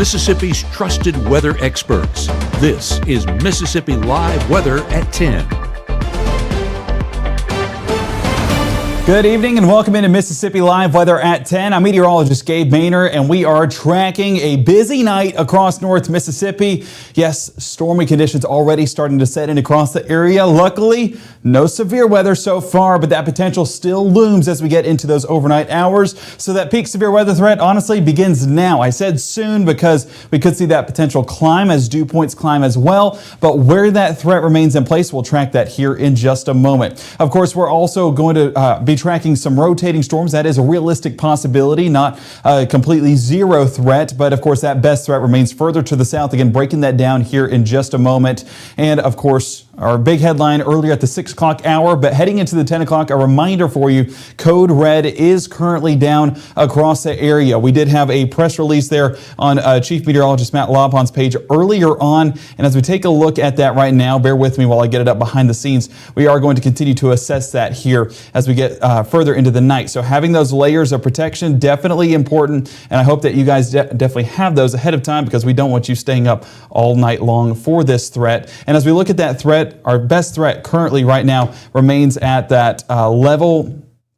Mississippi's trusted weather experts. This is Mississippi Live Weather at 10. Good evening and welcome into Mississippi Live Weather at 10. I'm meteorologist Gabe and we are tracking a busy night across North Mississippi. Yes, stormy conditions already starting to set in across the area. Luckily, no severe weather so far, but that potential still looms as we get into those overnight hours. So that peak severe weather threat honestly begins now. I said soon because we could see that potential climb as dew points climb as well. But where that threat remains in place, we'll track that here in just a moment. Of course, we're also going to be tracking some rotating storms. That is a realistic possibility, not a completely zero threat, but of course that best threat remains further to the south. Again, breaking that down here in just a moment. And of course, our big headline earlier at the 6 o'clock hour, but heading into the 10 o'clock, a reminder for you, code red is currently down across the area. We did have a press release there on Chief Meteorologist Matt Lobpon's page earlier on. And as we take a look at that right now, bear with me while I get it up behind the scenes. We are going to continue to assess that here as we get further into the night. So having those layers of protection, definitely important. And I hope that you guys definitely have those ahead of time because we don't want you staying up all night long for this threat. And as we look at that threat, our best threat currently right now remains at that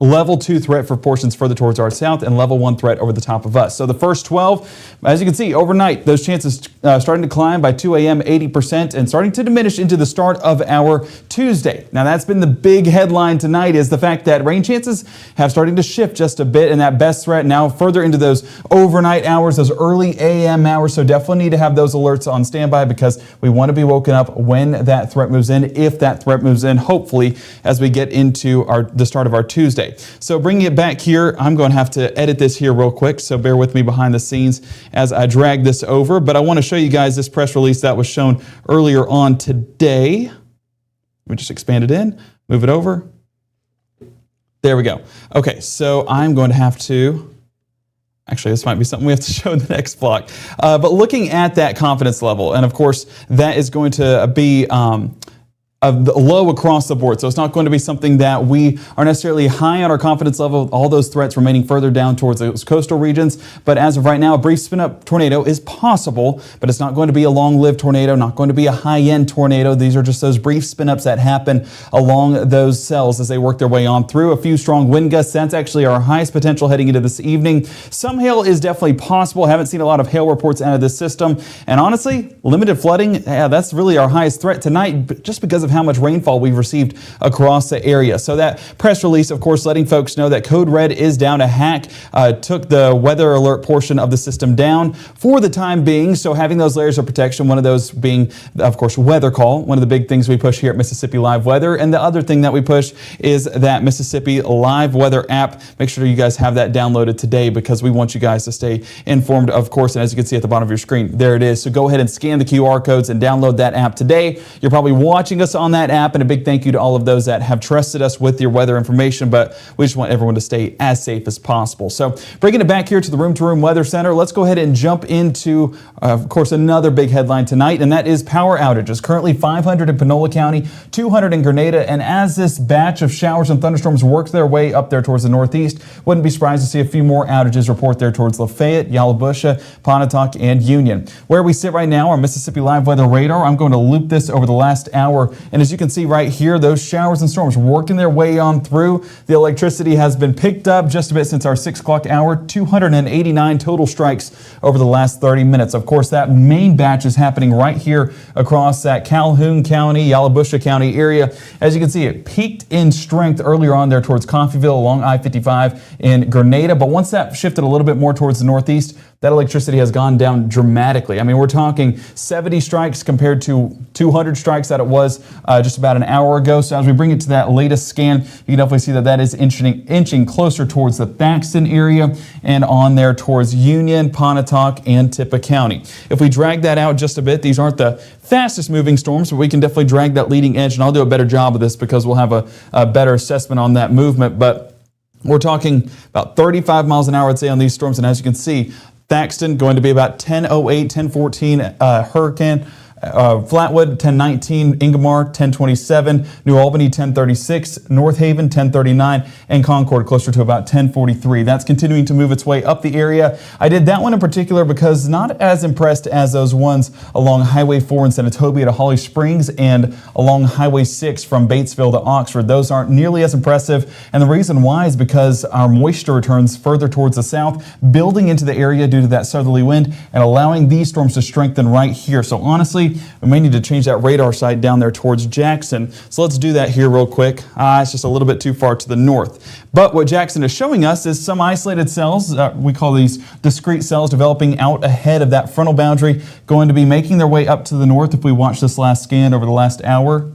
Level 2 threat for portions further towards our south and level 1 threat over the top of us. So the first 12, as you can see, overnight, those chances starting to climb by 2 a.m. 80% and starting to diminish into the start of our Tuesday. Now that's been the big headline tonight, is the fact that rain chances have started to shift just a bit, and that best threat now further into those overnight hours, those early a.m. hours. So definitely need to have those alerts on standby because we want to be woken up when that threat moves in, if that threat moves in, hopefully as we get into the start of our Tuesday. So bringing it back here, I'm going to have to edit this here real quick, so bear with me behind the scenes as I drag this over. But I want to show you guys this press release that was shown earlier on today. Let me just expand it in, move it over. There we go. Okay, so I'm going to have to... Actually, this might be something we have to show in the next block. But looking at that confidence level, and of course, that is going to be... low across the board. So it's not going to be something that we are necessarily high on our confidence level, all those threats remaining further down towards those coastal regions. But as of right now, a brief spin-up tornado is possible, but it's not going to be a long-lived tornado, not going to be a high-end tornado. These are just those brief spin-ups that happen along those cells as they work their way on through. A few strong wind gusts. That's actually our highest potential heading into this evening. Some hail is definitely possible. Haven't seen a lot of hail reports out of this system. And honestly, limited flooding, yeah, that's really our highest threat tonight, just because of how much rainfall we've received across the area. So that press release, of course, letting folks know that code red is down. A hack took the weather alert portion of the system down for the time being. So having those layers of protection, one of those being, of course, weather call, one of the big things we push here at Mississippi Live Weather. And the other thing that we push is that Mississippi Live Weather app. Make sure you guys have that downloaded today because we want you guys to stay informed, of course. And as you can see at the bottom of your screen, there it is. So go ahead and scan the QR codes and download that app today. You're probably watching us on that app, and a big thank you to all of those that have trusted us with your weather information, but we just want everyone to stay as safe as possible. So bringing it back here to the Room Weather Center, let's go ahead and jump into, of course, another big headline tonight, and that is power outages. Currently 500 in Panola County, 200 in Grenada, and as this batch of showers and thunderstorms works their way up there towards the northeast, wouldn't be surprised to see a few more outages report there towards Lafayette, Yalobusha, Pontotoc, and Union. Where we sit right now, our Mississippi Live Weather radar, I'm going to loop this over the last hour, and as you can see right here, those showers and storms working their way on through. The electricity has been picked up just a bit since our 6 o'clock hour, 289 total strikes over the last 30 minutes. Of course, that main batch is happening right here across that Calhoun County, Yalobusha County area. As you can see, it peaked in strength earlier on there towards Coffeyville along I-55 in Grenada, but once that shifted a little bit more towards the northeast, that electricity has gone down dramatically. I mean, we're talking 70 strikes compared to 200 strikes that it was just about an hour ago. So as we bring it to that latest scan, you can definitely see that that is inching closer towards the Thaxton area and on there towards Union, Pontotoc, and Tippah County. If we drag that out just a bit, these aren't the fastest moving storms, but we can definitely drag that leading edge, and I'll do a better job of this because we'll have a better assessment on that movement. But we're talking about 35 miles an hour, I'd say, on these storms. And as you can see, Thaxton going to be about 10:08, 10:14 hurricane Flatwood 1019, Ingomar 1027, New Albany 1036, North Haven 1039, and Concord closer to about 1043. That's continuing to move its way up the area. I did that one in particular because not as impressed as those ones along Highway 4 in Senatobia to Holly Springs and along Highway 6 from Batesville to Oxford. Those aren't nearly as impressive, and the reason why is because our moisture returns further towards the south, building into the area due to that southerly wind and allowing these storms to strengthen right here. So honestly, we may need to change that radar site down there towards Jackson. So let's do that here real quick. It's just a little bit too far to the north. But what Jackson is showing us is some isolated cells. We call these discrete cells developing out ahead of that frontal boundary, going to be making their way up to the north. If we watch this last scan over the last hour,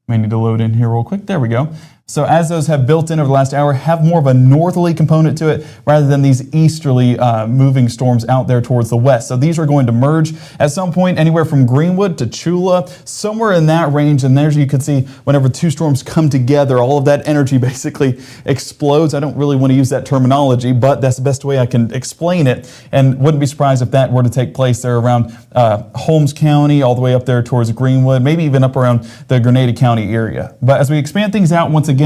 may need to load in here real quick. There we go. So as those have built in over the last hour, have more of a northerly component to it rather than these easterly moving storms out there towards the west. So these are going to merge at some point anywhere from Greenwood to Chula, somewhere in that range. And there you can see whenever two storms come together, all of that energy basically explodes. I don't really want to use that terminology, but that's the best way I can explain it. And wouldn't be surprised if that were to take place there around Holmes County, all the way up there towards Greenwood, maybe even up around the Grenada County area. But as we expand things out, once again,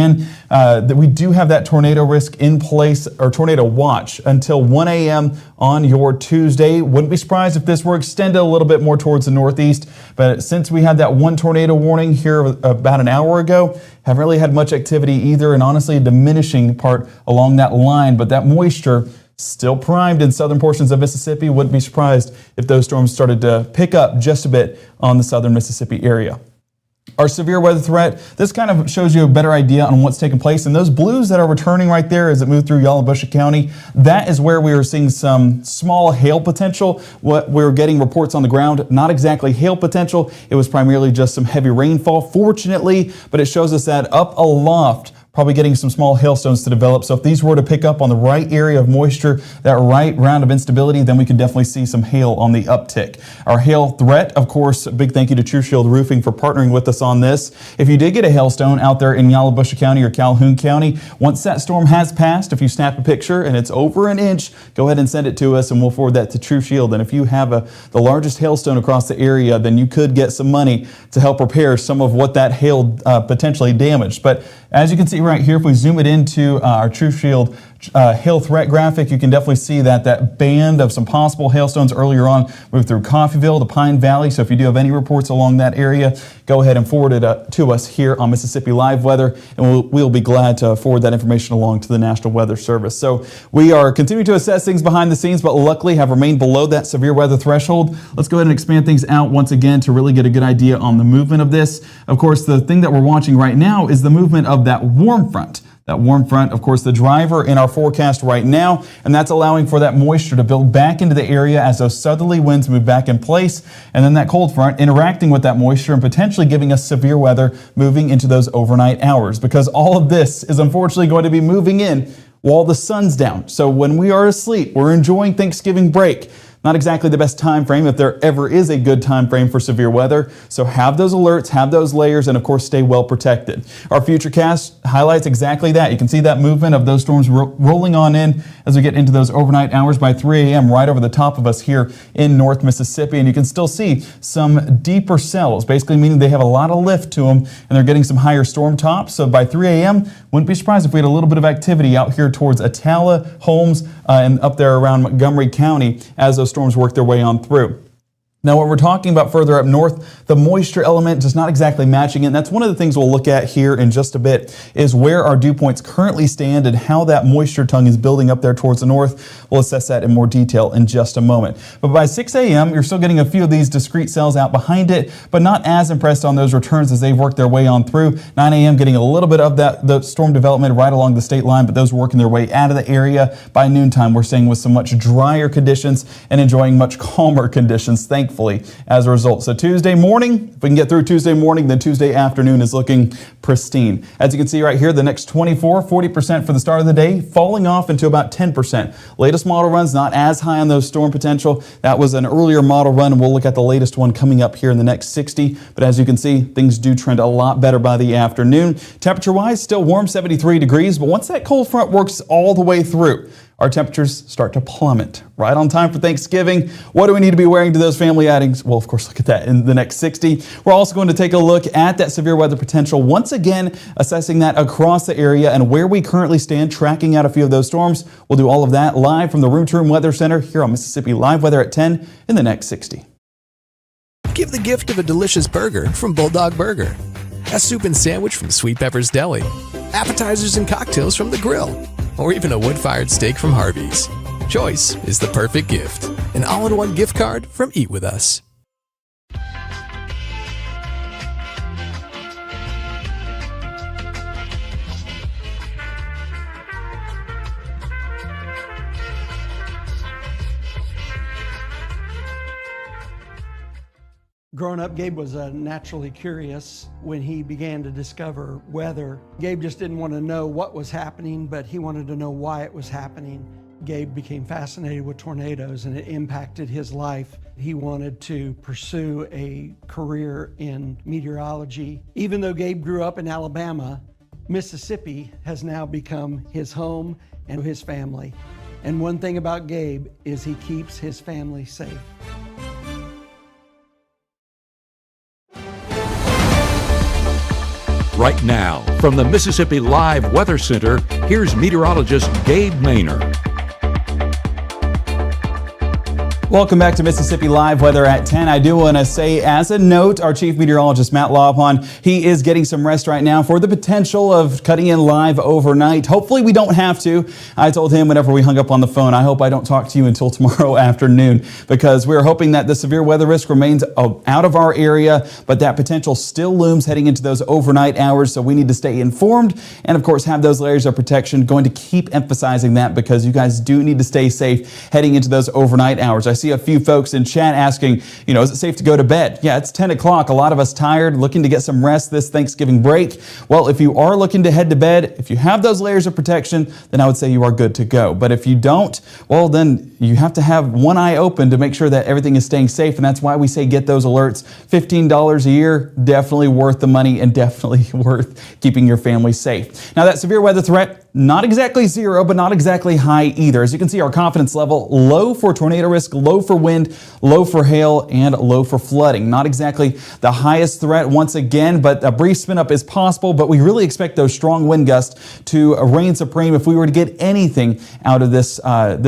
that we do have that tornado risk in place, or tornado watch, until 1 a.m. on your Tuesday. Wouldn't be surprised if this were extended a little bit more towards the northeast, but since we had that one tornado warning here about an hour ago, haven't really had much activity either, and honestly a diminishing part along that line, but that moisture still primed in southern portions of Mississippi. Wouldn't be surprised if those storms started to pick up just a bit on the southern Mississippi area. Our severe weather threat, this kind of shows you a better idea on what's taking place. And those blues that are returning right there as it moved through Yalobusha County, that is where we are seeing some small hail potential. What we're getting reports on the ground, not exactly hail potential. It was primarily just some heavy rainfall, fortunately, but it shows us that up aloft, probably getting some small hailstones to develop. So if these were to pick up on the right area of moisture, that right round of instability, then we could definitely see some hail on the uptick. Our hail threat, of course, a big thank you to True Shield Roofing for partnering with us on this. If you did get a hailstone out there in Yalobusha County or Calhoun County, once that storm has passed, if you snap a picture and it's over an inch, go ahead and send it to us and we'll forward that to True Shield. And if you have the largest hailstone across the area, then you could get some money to help repair some of what that hail potentially damaged. But as you can see right here, if we zoom it into our True Shield hail threat graphic, you can definitely see that band of some possible hailstones earlier on moved through Coffeyville to Pine Valley. So if you do have any reports along that area, go ahead and forward it to us here on Mississippi Live Weather, and we'll be glad to forward that information along to the National Weather Service. So we are continuing to assess things behind the scenes, but luckily have remained below that severe weather threshold. Let's go ahead and expand things out once again to really get a good idea on the movement of this. Of course, the thing that we're watching right now is the movement of that warm front. That warm front, of course, the driver in our forecast right now, and that's allowing for that moisture to build back into the area as those southerly winds move back in place, and then that cold front interacting with that moisture and potentially giving us severe weather moving into those overnight hours, because all of this is unfortunately going to be moving in while the sun's down. So when we are asleep, we're enjoying Thanksgiving break. Not exactly the best time frame if there ever is a good time frame for severe weather. So have those alerts, have those layers, and of course stay well protected. Our Futurecast highlights exactly that. You can see that movement of those storms rolling on in as we get into those overnight hours by 3 a.m. right over the top of us here in North Mississippi. And you can still see some deeper cells, basically meaning they have a lot of lift to them and they're getting some higher storm tops. So by 3 a.m., wouldn't be surprised if we had a little bit of activity out here towards Atala, Holmes, and up there around Montgomery County as those storms work their way on through. Now, when we're talking about further up north, the moisture element just not exactly matching it. And that's one of the things we'll look at here in just a bit, is where our dew points currently stand and how that moisture tongue is building up there towards the north. We'll assess that in more detail in just a moment. But by 6 a.m., you're still getting a few of these discrete cells out behind it, but not as impressed on those returns as they've worked their way on through. 9 a.m. getting a little bit of the storm development right along the state line, but those working their way out of the area. By noontime, we're staying with some much drier conditions and enjoying much calmer conditions, thankfully, as a result. So Tuesday morning, if we can get through Tuesday morning, then Tuesday afternoon is looking pristine. As you can see right here, the next 40% for the start of the day, falling off into about 10%. Latest model runs not as high on those storm potential. That was an earlier model run, and we'll look at the latest one coming up here in the next 60. But as you can see, things do trend a lot better by the afternoon. Temperature-wise, still warm, 73 degrees, but once that cold front works all the way through, our temperatures start to plummet. Right on time for Thanksgiving. What do we need to be wearing to those family outings? Well, of course, look at that in the next 60. We're also going to take a look at that severe weather potential, once again, assessing that across the area and where we currently stand, tracking out a few of those storms. We'll do all of that live from the Room to Room Weather Center here on Mississippi Live Weather at 10 in the next 60. Give the gift of a delicious burger from Bulldog Burger, a soup and sandwich from Sweet Pepper's Deli, appetizers and cocktails from The Grill, or even a wood-fired steak from Harvey's. Choice is the perfect gift. An all-in-one gift card from Eat With Us. Growing up, Gabe was naturally curious when he began to discover weather. Gabe just didn't want to know what was happening, but he wanted to know why it was happening. Gabe became fascinated with tornadoes and it impacted his life. He wanted to pursue a career in meteorology. Even though Gabe grew up in Alabama, Mississippi has now become his home and his family. And one thing about Gabe is he keeps his family safe. Right now, from the Mississippi Live Weather Center, here's meteorologist Gabe Maynor. Welcome back to Mississippi Live Weather at 10. I do want to say, as a note, our chief meteorologist, Matt Laupon, he is getting some rest right now for the potential of cutting in live overnight. Hopefully we don't have to. I told him whenever we hung up on the phone, I hope I don't talk to you until tomorrow afternoon, because we're hoping that the severe weather risk remains out of our area, but that potential still looms heading into those overnight hours. So we need to stay informed and, of course, have those layers of protection. Going to keep emphasizing that because you guys do need to stay safe heading into those overnight hours. I see a few folks in chat asking, is it safe to go to bed? Yeah, it's 10 o'clock. A lot of us tired, looking to get some rest this Thanksgiving break. Well, if you are looking to head to bed, if you have those layers of protection, then I would say you are good to go. But if you don't, well, then you have to have one eye open to make sure that everything is staying safe. And that's why we say get those alerts. $15 a year, definitely worth the money and definitely worth keeping your family safe. Now, that severe weather threat, not exactly zero, but not exactly high either. As you can see, our confidence level, low for tornado risk, low for wind, low for hail, and low for flooding. Not exactly the highest threat once again, but a brief spin up is possible, but we really expect those strong wind gusts to reign supreme if we were to get anything out of this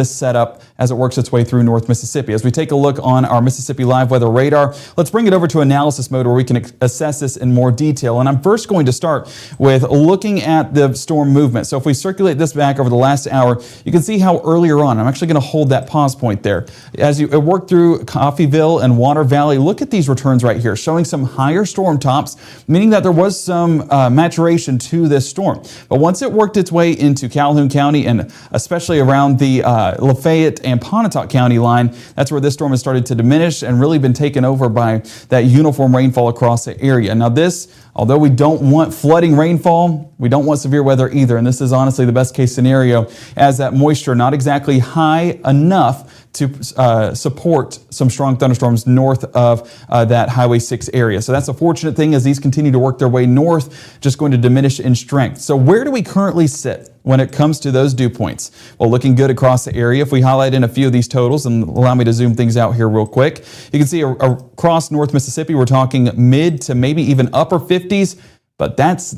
setup as it works its way through North Mississippi. As we take a look on our Mississippi Live Weather radar, let's bring it over to analysis mode where we can assess this in more detail. And I'm first going to start with looking at the storm movement. So if we circulate this back over the last hour, you can see how earlier on, I'm actually going to hold that pause point there. As you work through Coffeyville and Water Valley, look at these returns right here, showing some higher storm tops, meaning that there was some maturation to this storm. But once it worked its way into Calhoun County and especially around the Lafayette and Pontotoc County line, that's where this storm has started to diminish and really been taken over by that uniform rainfall across the area. Now this, although we don't want flooding rainfall, we don't want severe weather either. And this is honestly the best case scenario, as that moisture not exactly high enough to support some strong thunderstorms north of that Highway 6 area. So that's a fortunate thing as these continue to work their way north, just going to diminish in strength. So where do we currently sit when it comes to those dew points? Well, looking good across the area. If we highlight in a few of these totals and allow me to zoom things out here real quick, you can see across North Mississippi, we're talking mid to maybe even upper 50s, but that's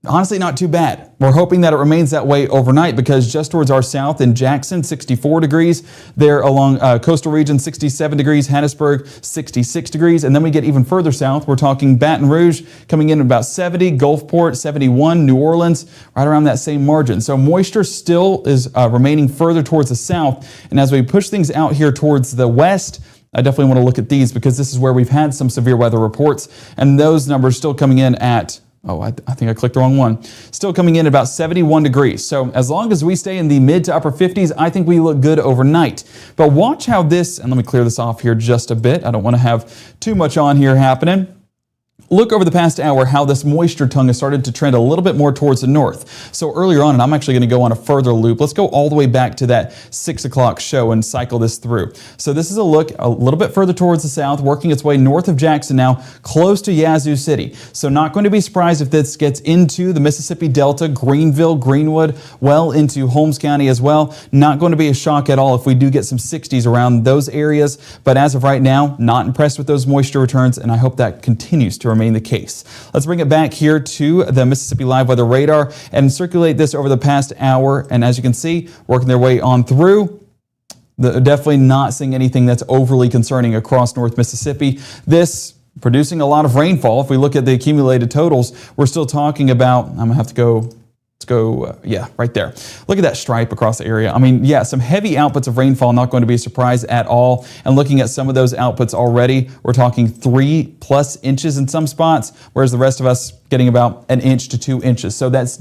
honestly not too bad. We're hoping that it remains that way overnight because just towards our south in Jackson, 64 degrees. There along coastal region, 67 degrees. Hattiesburg, 66 degrees. And then we get even further south. We're talking Baton Rouge coming in about 70, Gulfport, 71, New Orleans, right around that same margin. So moisture still is remaining further towards the south. And as we push things out here towards the west, I definitely want to look at these because this is where we've had some severe weather reports. And those numbers still coming in at I think I clicked the wrong one. Still coming in about 71 degrees. So as long as we stay in the mid to upper 50s, I think we look good overnight. But watch how this, and let me clear this off here just a bit. I don't want to have too much on here happening. Look over the past hour how this moisture tongue has started to trend a little bit more towards the north. So earlier on, and I'm actually going to go on a further loop, let's go all the way back to that 6 o'clock show and cycle this through. So this is a look a little bit further towards the south, working its way north of Jackson now, close to Yazoo City. So not going to be surprised if this gets into the Mississippi Delta, Greenville, Greenwood, well into Holmes County as well. Not going to be a shock at all if we do get some 60s around those areas. But as of right now, not impressed with those moisture returns, and I hope that continues to remain the case. Let's bring it back here to the Mississippi Live Weather Radar and circulate this over the past hour. And as you can see, working their way on through, definitely not seeing anything that's overly concerning across North Mississippi. This producing a lot of rainfall. If we look at the accumulated totals, we're still talking about, I'm going to have to go, yeah, right there. Look at that stripe across the area. I mean, yeah, some heavy outputs of rainfall, not going to be a surprise at all. And looking at some of those outputs already, we're talking 3+ inches in some spots, whereas the rest of us getting about 1 inch to 2 inches. So that's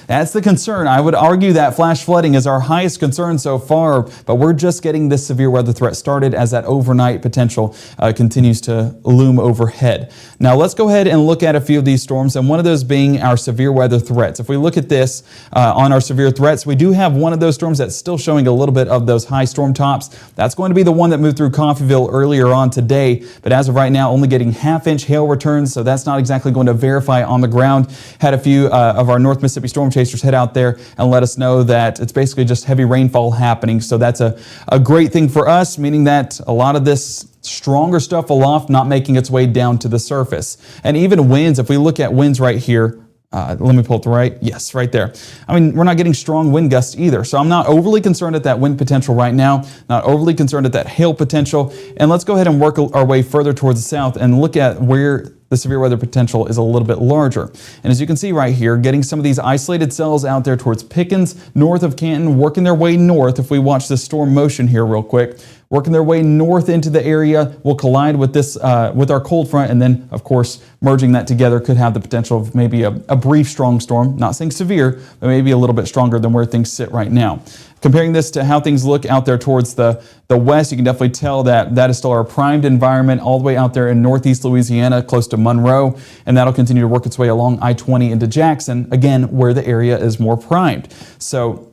the concern. I would argue that flash flooding is our highest concern so far, but we're just getting this severe weather threat started as that overnight potential continues to loom overhead. Now let's go ahead and look at a few of these storms, and one of those being our severe weather threats. If we look at this on our severe threats, we do have one of those storms that's still showing a little bit of those high storm tops. That's going to be the one that moved through Coffeyville earlier on today, but as of right now, only getting 1/2 inch hail returns, so that's not exactly going to verify on the ground. Had a few of our North Mississippi storm chasers head out there and let us know that it's basically just heavy rainfall happening. So that's a great thing for us, meaning that a lot of this stronger stuff aloft not making its way down to the surface. And even winds, if we look at winds right here, let me pull it to the right. Yes, right there. I mean, we're not getting strong wind gusts either. So I'm not overly concerned at that wind potential right now, not overly concerned at that hail potential. And let's go ahead and work our way further towards the south and look at where the severe weather potential is a little bit larger. And as you can see right here, getting some of these isolated cells out there towards Pickens, north of Canton, working their way north. If we watch the storm motion here real quick, working their way north into the area, will collide with this, with our cold front, and then, of course, merging that together could have the potential of maybe a brief strong storm. Not saying severe, but maybe a little bit stronger than where things sit right now. Comparing this to how things look out there towards the west, you can definitely tell that that is still our primed environment all the way out there in northeast Louisiana, close to Monroe, and that'll continue to work its way along I-20 into Jackson, again, where the area is more primed. So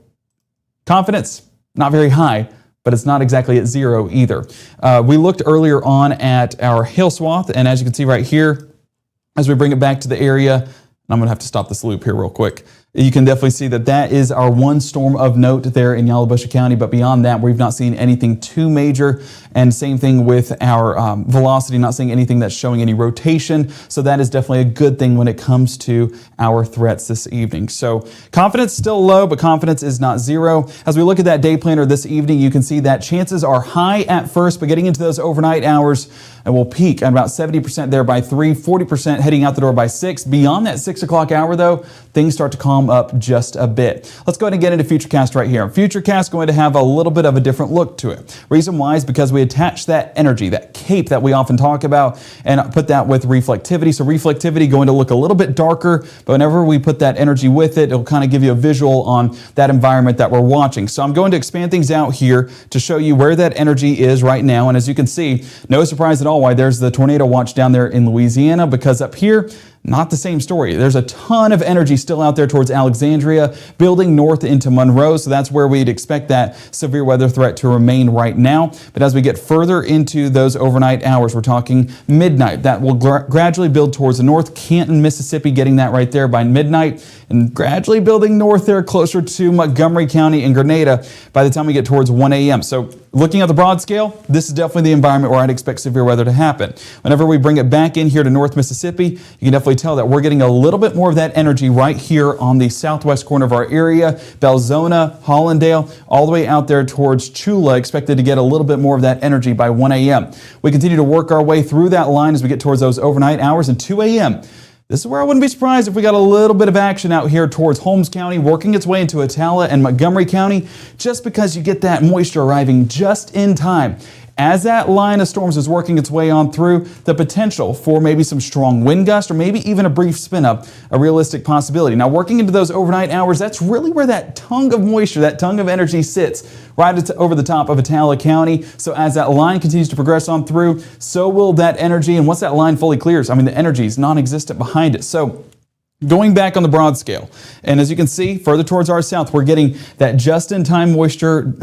confidence, not very high, but it's not exactly at zero either. We looked earlier on at our hail swath, and as you can see right here, as we bring it back to the area, and I'm going to have to stop this loop here real quick. You can definitely see that that is our one storm of note there in Yalobusha County, but beyond that, we've not seen anything too major. And same thing with our velocity, not seeing anything that's showing any rotation. So that is definitely a good thing when it comes to our threats this evening. So confidence still low, but confidence is not zero. As we look at that day planner this evening, you can see that chances are high at first, but getting into those overnight hours, and we'll peak at about 70% there by 3, 40% heading out the door by 6. Beyond that 6 o'clock hour, though, things start to calm up just a bit. Let's go ahead and get into Futurecast right here. Futurecast going to have a little bit of a different look to it. Reason why is because we attach that energy, that cape that we often talk about, and put that with reflectivity. So reflectivity going to look a little bit darker, but whenever we put that energy with it, it'll kind of give you a visual on that environment that we're watching. So I'm going to expand things out here to show you where that energy is right now. And as you can see, no surprise at all why there's the tornado watch down there in Louisiana, because up here, not the same story. There's a ton of energy still out there towards Alexandria, building north into Monroe, so that's where we'd expect that severe weather threat to remain right now. But as we get further into those overnight hours, we're talking midnight. That will gradually build towards the north. Canton, Mississippi, getting that right there by midnight, and gradually building north there closer to Montgomery County and Grenada by the time we get towards 1 a.m. So looking at the broad scale, this is definitely the environment where I'd expect severe weather to happen. Whenever we bring it back in here to North Mississippi, you can definitely tell that we're getting a little bit more of that energy right here on the southwest corner of our area. Belzona, Hollandale, all the way out there towards Chula, expected to get a little bit more of that energy by 1 a.m. We continue to work our way through that line as we get towards those overnight hours, and 2 a.m. This is where I wouldn't be surprised if we got a little bit of action out here towards Holmes County, working its way into Attala and Montgomery County, just because you get that moisture arriving just in time. As that line of storms is working its way on through, the potential for maybe some strong wind gusts or maybe even a brief spin up, a realistic possibility. Now, working into those overnight hours, that's really where that tongue of moisture, that tongue of energy sits, right over the top of Atala County. So as that line continues to progress on through, so will that energy. And once that line fully clears, I mean, the energy is non-existent behind it. So going back on the broad scale, and as you can see, further towards our south, we're getting that just-in-time moisture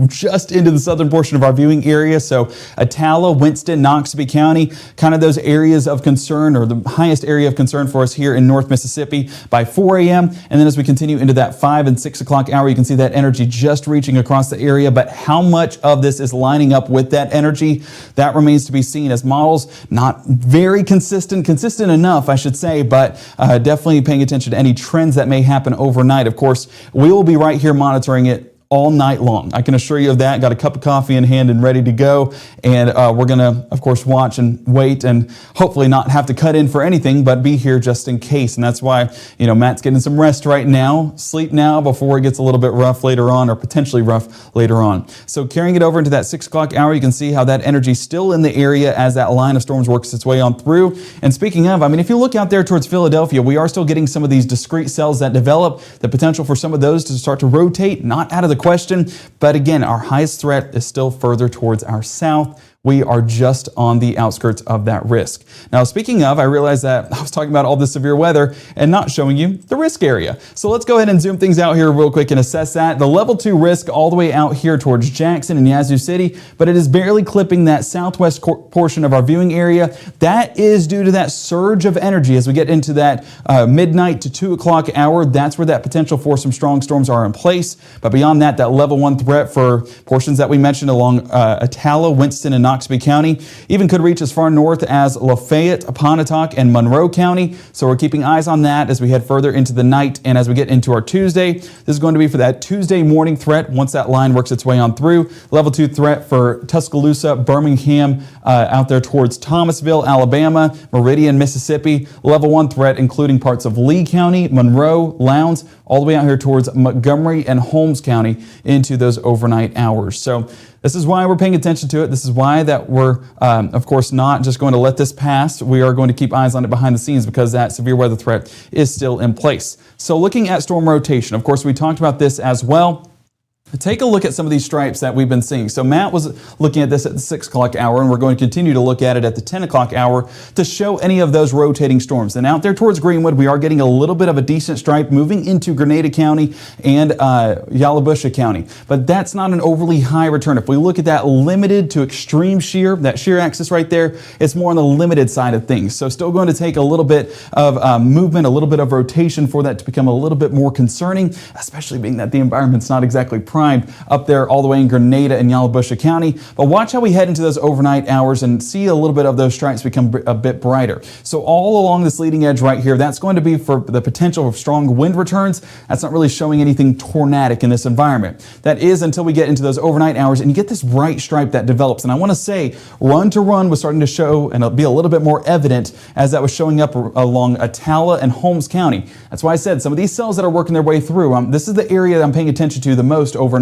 just into the southern portion of our viewing area. So Atala, Winston, Noxubee County, kind of those areas of concern, or the highest area of concern for us here in North Mississippi by 4 a.m. And then as we continue into that 5 and 6 o'clock hour, you can see that energy just reaching across the area. But how much of this is lining up with that energy, that remains to be seen, as models not very consistent enough, I should say, but definitely paying attention to any trends that may happen overnight. Of course, we will be right here monitoring it all night long. I can assure you of that. Got a cup of coffee in hand and ready to go. And we're going to, of course, watch and wait and hopefully not have to cut in for anything, but be here just in case. And that's why, Matt's getting some rest right now, sleep now before it gets a little bit rough later on, or potentially rough later on. So carrying it over into that 6 o'clock hour, you can see how that energy is still in the area as that line of storms works its way on through. And speaking of, if you look out there towards Philadelphia, we are still getting some of these discrete cells that develop, the potential for some of those to start to rotate, not out of the question. But again, our highest threat is still further towards our south. We are just on the outskirts of that risk. Now, speaking of, I realized that I was talking about all this severe weather and not showing you the risk area. So let's go ahead and zoom things out here real quick and assess that. The level 2 risk all the way out here towards Jackson and Yazoo City, but it is barely clipping that southwest portion of our viewing area. That is due to that surge of energy as we get into that midnight to 2 o'clock hour. That's where that potential for some strong storms are in place. But beyond that, that level 1 threat for portions that we mentioned along Atala, Winston, and Noxubee County even could reach as far north as Lafayette, Pontotoc, and Monroe County. So we're keeping eyes on that as we head further into the night and as we get into our Tuesday. This is going to be for that Tuesday morning threat once that line works its way on through. Level 2 threat for Tuscaloosa, Birmingham, out there towards Thomasville, Alabama, Meridian, Mississippi. Level 1 threat including parts of Lee County, Monroe, Lowndes, all the way out here towards Montgomery and Holmes County into those overnight hours. So this is why we're paying attention to it. This is why that we're, of course, not just going to let this pass. We are going to keep eyes on it behind the scenes because that severe weather threat is still in place. So looking at storm rotation, of course, we talked about this as well. Take a look at some of these stripes that we've been seeing. So Matt was looking at this at the 6 o'clock hour, and we're going to continue to look at it at the 10 o'clock hour to show any of those rotating storms. And out there towards Greenwood, we are getting a little bit of a decent stripe moving into Grenada County and Yalobusha County. But that's not an overly high return. If we look at that limited to extreme shear, that shear axis right there, it's more on the limited side of things. So still going to take a little bit of movement, a little bit of rotation for that to become a little bit more concerning, especially being that the environment's not exactly primed up there all the way in Grenada and Yalobusha County. But watch how we head into those overnight hours and see a little bit of those stripes become a bit brighter. So all along this leading edge right here, that's going to be for the potential of strong wind returns. That's not really showing anything tornadic in this environment. That is until we get into those overnight hours and you get this bright stripe that develops. And I want to say run to run was starting to show and be a little bit more evident as that was showing up along Atala and Holmes County. That's why I said some of these cells that are working their way through, this is the area that I'm paying attention to the most overnight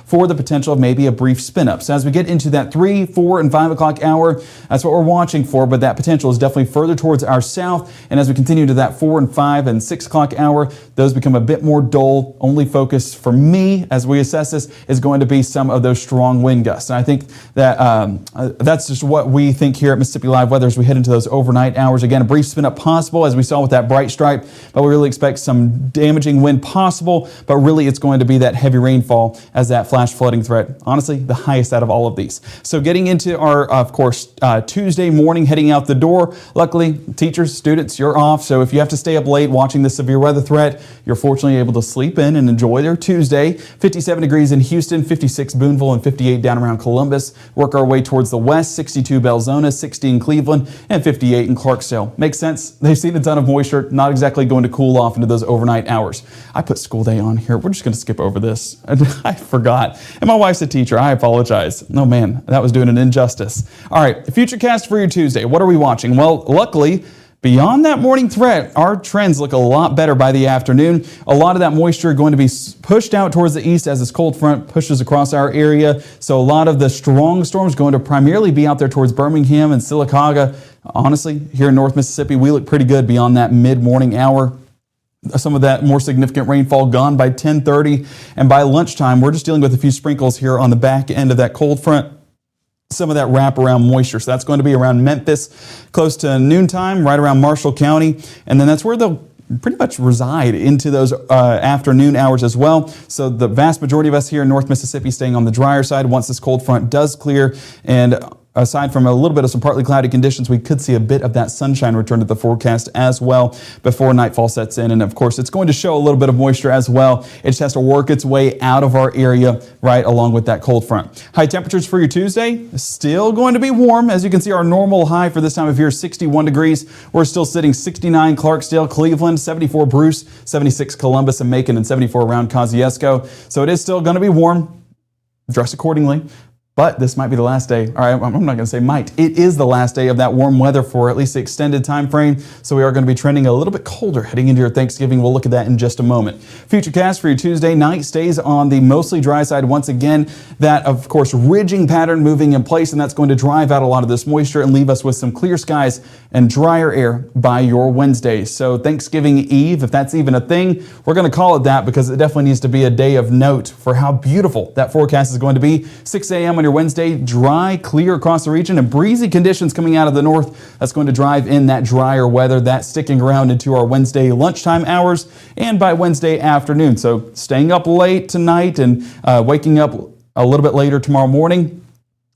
for the potential of maybe a brief spin up. So as we get into that 3, 4, and 5 o'clock hour, that's what we're watching for, but that potential is definitely further towards our south. And as we continue to that 4 and 5 and 6 o'clock hour, those become a bit more dull. Only focus for me as we assess this is going to be some of those strong wind gusts. And I think that that's just what we think here at Mississippi Live Weather as we head into those overnight hours. Again, a brief spin up possible as we saw with that bright stripe, but we really expect some damaging wind possible, but really it's going to be that heavy rainfall as that flash flooding threat. Honestly, the highest out of all of these. So getting into our, of course, Tuesday morning, heading out the door. Luckily, teachers, students, you're off. So if you have to stay up late watching the severe weather threat, you're fortunately able to sleep in and enjoy their Tuesday. 57 degrees in Houston, 56 Booneville, and 58 down around Columbus. Work our way towards the west, 62 Belzona, 60 in Cleveland, and 58 in Clarksdale. Makes sense. They've seen a ton of moisture, not exactly going to cool off into those overnight hours. I put school day on here. We're just going to skip over this. I forgot. And my wife's a teacher. I apologize. Oh man, that was doing an injustice. All right, Futurecast for your Tuesday. What are we watching? Well, luckily, beyond that morning threat, our trends look a lot better by the afternoon. A lot of that moisture going to be pushed out towards the east as this cold front pushes across our area. So a lot of the strong storms going to primarily be out there towards Birmingham and Sylacauga. Honestly, here in North Mississippi, we look pretty good beyond that mid-morning hour. Some of that more significant rainfall gone by 10:30, and by lunchtime, we're just dealing with a few sprinkles here on the back end of that cold front. Some of that wraparound moisture. So that's going to be around Memphis, close to noontime, right around Marshall County, and then that's where they'll pretty much reside into those afternoon hours as well. So the vast majority of us here in North Mississippi staying on the drier side once this cold front does clear, and aside from a little bit of some partly cloudy conditions, we could see a bit of that sunshine return to the forecast as well before nightfall sets in. And of course, it's going to show a little bit of moisture as well. It just has to work its way out of our area right along with that cold front. High temperatures for your Tuesday, still going to be warm. As you can see, our normal high for this time of year is 61 degrees. We're still sitting 69 Clarksdale, Cleveland, 74 Bruce, 76 Columbus and Macon, and 74 around Kosciuszko. So it is still going to be warm. Dress accordingly. But this might be the last day. All right, I'm not going to say might. It is the last day of that warm weather for at least the extended time frame. So we are going to be trending a little bit colder heading into your Thanksgiving. We'll look at that in just a moment. Futurecast for your Tuesday night stays on the mostly dry side once again. That, of course, ridging pattern moving in place, and that's going to drive out a lot of this moisture and leave us with some clear skies and drier air by your Wednesday. So Thanksgiving Eve, if that's even a thing, we're going to call it that because it definitely needs to be a day of note for how beautiful that forecast is going to be. 6 a.m. on your Wednesday, dry, clear across the region, and breezy conditions coming out of the north. That's going to drive in that drier weather. That's sticking around into our Wednesday lunchtime hours and by Wednesday afternoon. So staying up late tonight and waking up a little bit later tomorrow morning,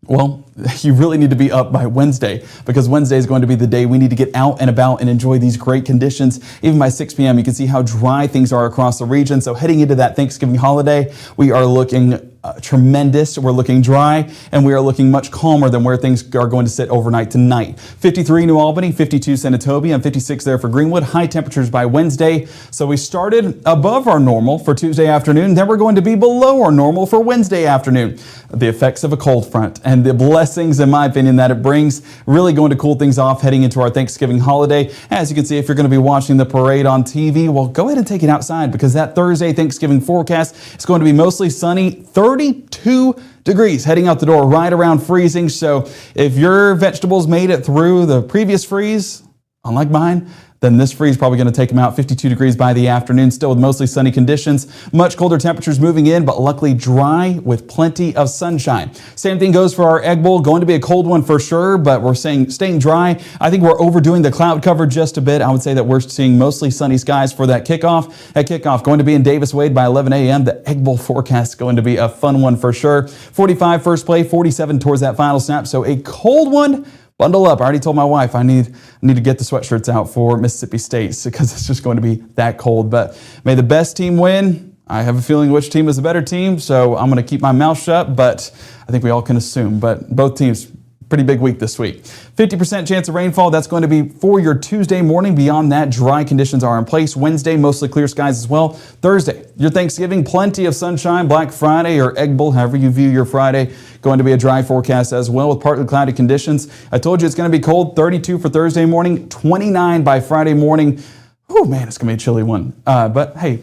well, you really need to be up by Wednesday because Wednesday is going to be the day we need to get out and about and enjoy these great conditions. Even by 6 p.m., you can see how dry things are across the region. So heading into that Thanksgiving holiday, we are looking tremendous. We're looking dry, and we are looking much calmer than where things are going to sit overnight tonight. 53 New Albany, 52 Senatobia, and 56 there for Greenwood. High temperatures by Wednesday. So we started above our normal for Tuesday afternoon. Then we're going to be below our normal for Wednesday afternoon. The effects of a cold front and the blessings, in my opinion, that it brings really going to cool things off heading into our Thanksgiving holiday. As you can see, if you're going to be watching the parade on TV, well, go ahead and take it outside because that Thursday Thanksgiving forecast is going to be mostly sunny, 32 degrees heading out the door, right around freezing. So if your vegetables made it through the previous freeze, unlike mine, then this freeze is probably going to take them out. 52 degrees by the afternoon, still with mostly sunny conditions. Much colder temperatures moving in, but luckily dry with plenty of sunshine. Same thing goes for our Egg Bowl. Going to be a cold one for sure, but we're staying dry. I think we're overdoing the cloud cover just a bit. I would say that we're seeing mostly sunny skies for that kickoff. That kickoff going to be in Davis Wade by 11 a.m. The Egg Bowl forecast is going to be a fun one for sure. 45 first play, 47 towards that final snap. So a cold one. Bundle up. I already told my wife I need to get the sweatshirts out for Mississippi State because it's just going to be that cold. But may the best team win. I have a feeling which team is the better team, so I'm going to keep my mouth shut, but I think we all can assume. But both teams, pretty big week this week. 50% chance of rainfall. That's going to be for your Tuesday morning. Beyond that, dry conditions are in place. Wednesday, mostly clear skies as well. Thursday, your Thanksgiving, plenty of sunshine. Black Friday or Egg Bowl, however you view your Friday, going to be a dry forecast as well with partly cloudy conditions. I told you it's going to be cold. 32 for Thursday morning, 29 by Friday morning. Oh man, it's going to be a chilly one. But hey,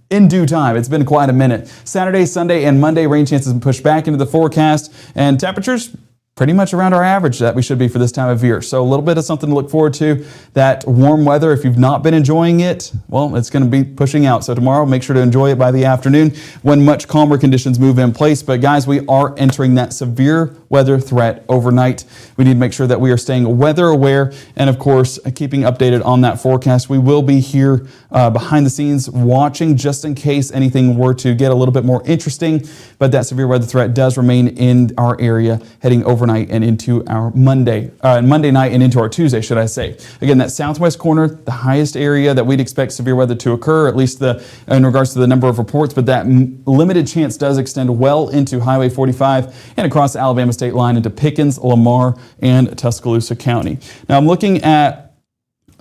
in due time. It's been quite a minute. Saturday, Sunday, and Monday, rain chances pushed back into the forecast, and temperatures pretty much around our average that we should be for this time of year. So a little bit of something to look forward to. That warm weather, if you've not been enjoying it, well, it's going to be pushing out. So tomorrow, make sure to enjoy it by the afternoon when much calmer conditions move in place. But guys, we are entering that severe weather threat overnight. We need to make sure that we are staying weather aware and, of course, keeping updated on that forecast. We will be here behind the scenes watching just in case anything were to get a little bit more interesting. But that severe weather threat does remain in our area heading overnight and into our Monday night and into our Tuesday, should I say. Again, that southwest corner, the highest area that we'd expect severe weather to occur, at least in regards to the number of reports, but that limited chance does extend well into Highway 45 and across the Alabama state line into Pickens, Lamar, and Tuscaloosa County. Now, I'm looking at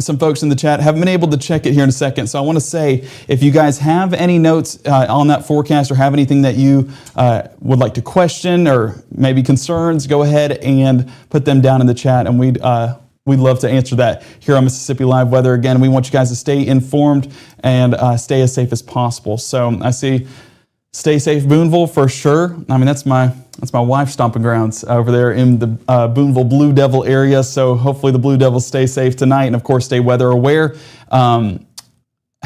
some folks in the chat. Haven't been able to check it here in a second. So I want to say, if you guys have any notes on that forecast or have anything that you would like to question or maybe concerns, go ahead and put them down in the chat, and we'd we'd love to answer that here on Mississippi Live Weather. Again, we want you guys to stay informed and stay as safe as possible. So I see stay safe Boonville for sure. I mean, that's my wife's stomping grounds over there in the Boonville Blue Devil area. So hopefully the Blue Devils stay safe tonight and of course stay weather aware.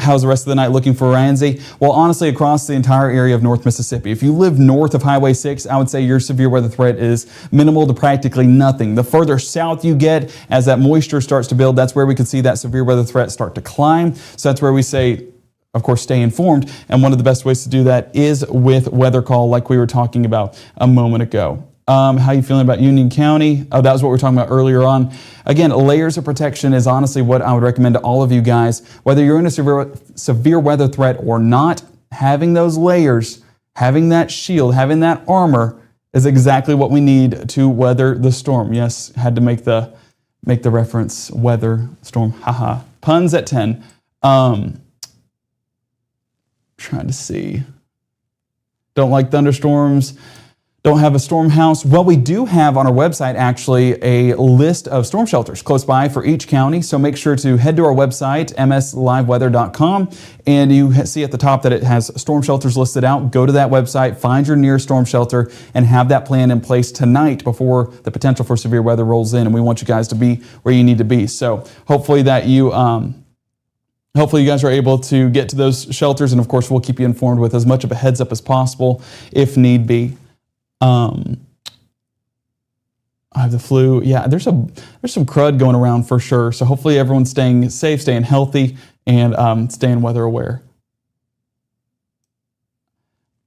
How's the rest of the night looking for Ramsey? Well, honestly, across the entire area of North Mississippi, if you live north of Highway 6, I would say your severe weather threat is minimal to practically nothing. The further south you get, as that moisture starts to build, that's where we could see that severe weather threat start to climb. So that's where we say, of course, stay informed. And one of the best ways to do that is with weather call, like we were talking about a moment ago. How you feeling about Union County? Oh, that was what we were talking about earlier on. Again, layers of protection is honestly what I would recommend to all of you guys. Whether you're in a severe weather threat or not, having those layers, having that shield, having that armor is exactly what we need to weather the storm. Yes, had to make the reference, weather, storm, haha. Puns at 10. Trying to see. Don't like thunderstorms. Don't have a storm house. Well, we do have on our website actually a list of storm shelters close by for each county. So make sure to head to our website, msliveweather.com, and you see at the top that it has storm shelters listed out. Go to that website, find your nearest storm shelter, and have that plan in place tonight before the potential for severe weather rolls in. And we want you guys to be where you need to be. So hopefully that hopefully you guys are able to get to those shelters, and of course we'll keep you informed with as much of a heads up as possible if need be. I have the flu. Yeah, there's some crud going around for sure. So hopefully everyone's staying safe, staying healthy, and staying weather aware.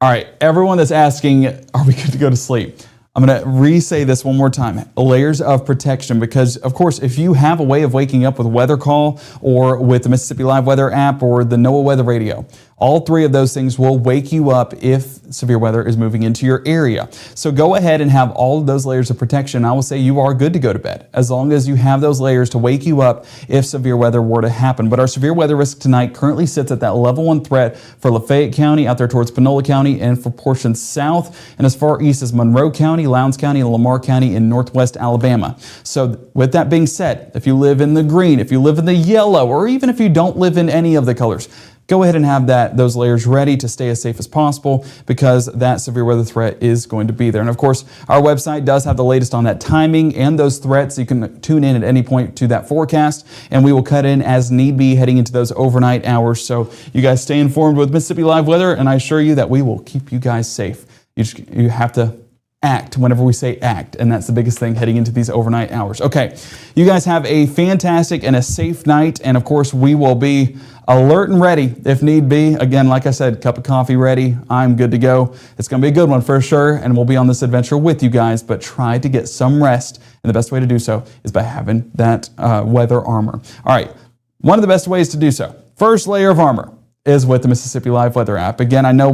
All right, everyone that's asking, are we good to go to sleep? I'm going to re-say this one more time. Layers of protection, because of course, if you have a way of waking up with Weather Call or with the Mississippi Live Weather app or the NOAA Weather Radio, all three of those things will wake you up if severe weather is moving into your area. So go ahead and have all of those layers of protection. I will say you are good to go to bed as long as you have those layers to wake you up if severe weather were to happen. But our severe weather risk tonight currently sits at that level 1 threat for Lafayette County out there towards Panola County and for portions south and as far east as Monroe County, Lowndes County, and Lamar County in northwest Alabama. So with that being said, if you live in the green, if you live in the yellow, or even if you don't live in any of the colors, go ahead and have those layers ready to stay as safe as possible because that severe weather threat is going to be there. And of course, our website does have the latest on that timing and those threats. You can tune in at any point to that forecast, and we will cut in as need be heading into those overnight hours. So you guys stay informed with Mississippi Live Weather, and I assure you that we will keep you guys safe. You have to act whenever we say act, and that's the biggest thing heading into these overnight hours. Okay, you guys have a fantastic and a safe night, and of course we will be alert and ready if need be. Again, like I said, cup of coffee ready. I'm good to go. It's going to be a good one for sure, and we'll be on this adventure with you guys, but try to get some rest, and the best way to do so is by having that weather armor. All right, one of the best ways to do so, first layer of armor, is with the Mississippi Live Weather app. Again, I know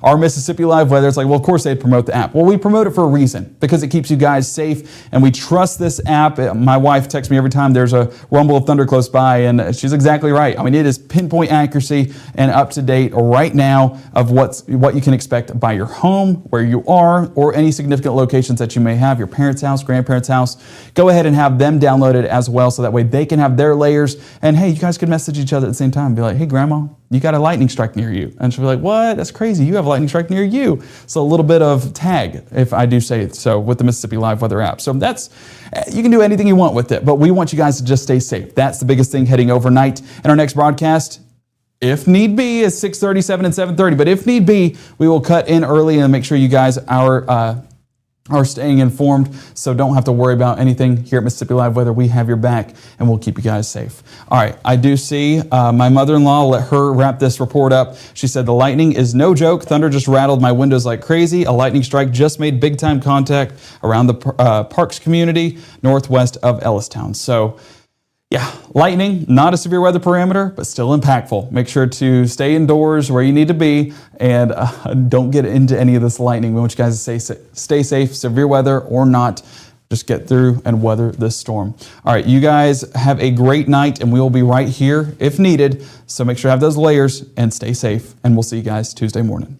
our Mississippi Live Weather, it's like, well, of course they'd promote the app. Well, we promote it for a reason, because it keeps you guys safe, and we trust this app. My wife texts me every time there's a rumble of thunder close by, and she's exactly right. I mean, it is pinpoint accuracy and up to date right now of what you can expect by your home, where you are, or any significant locations that you may have, your parents' house, grandparents' house. Go ahead and have them downloaded as well, so that way they can have their layers, and hey, you guys can message each other at the same time and be like, hey, Grandma, you got a lightning strike near you. And she'll be like, what? That's crazy. You have a lightning strike near you. So a little bit of tag, if I do say it so, with the Mississippi Live Weather app. So you can do anything you want with it, but we want you guys to just stay safe. That's the biggest thing heading overnight. And our next broadcast, if need be, is 6:30, 7, and 7:30. But if need be, we will cut in early and make sure you guys are staying informed, so don't have to worry about anything here at Mississippi Live Weather. We have your back, and we'll keep you guys safe. All right, I do see my mother-in-law, let her wrap this report up. She said, the lightning is no joke. Thunder just rattled my windows like crazy. A lightning strike just made big-time contact around the Parks community northwest of Ellistown. So, yeah, lightning, not a severe weather parameter, but still impactful. Make sure to stay indoors where you need to be and don't get into any of this lightning. We want you guys to stay safe, severe weather or not. Just get through and weather this storm. All right, you guys have a great night, and we will be right here if needed. So make sure to have those layers and stay safe, and we'll see you guys Tuesday morning.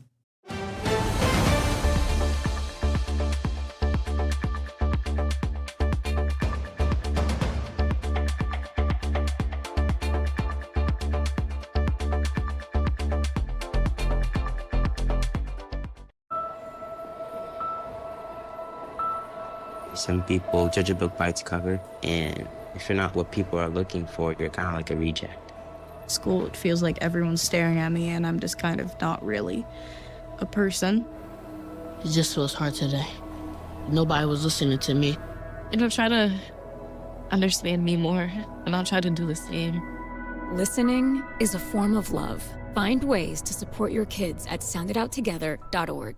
Some people judge a book by its cover, and if you're not what people are looking for, you're kind of like a reject. School, it feels like everyone's staring at me and I'm just kind of not really a person. It just feels hard today. Nobody was listening to me. And I'll try to understand me more, and I'll try to do the same. Listening is a form of love. Find ways to support your kids at sounditouttogether.org.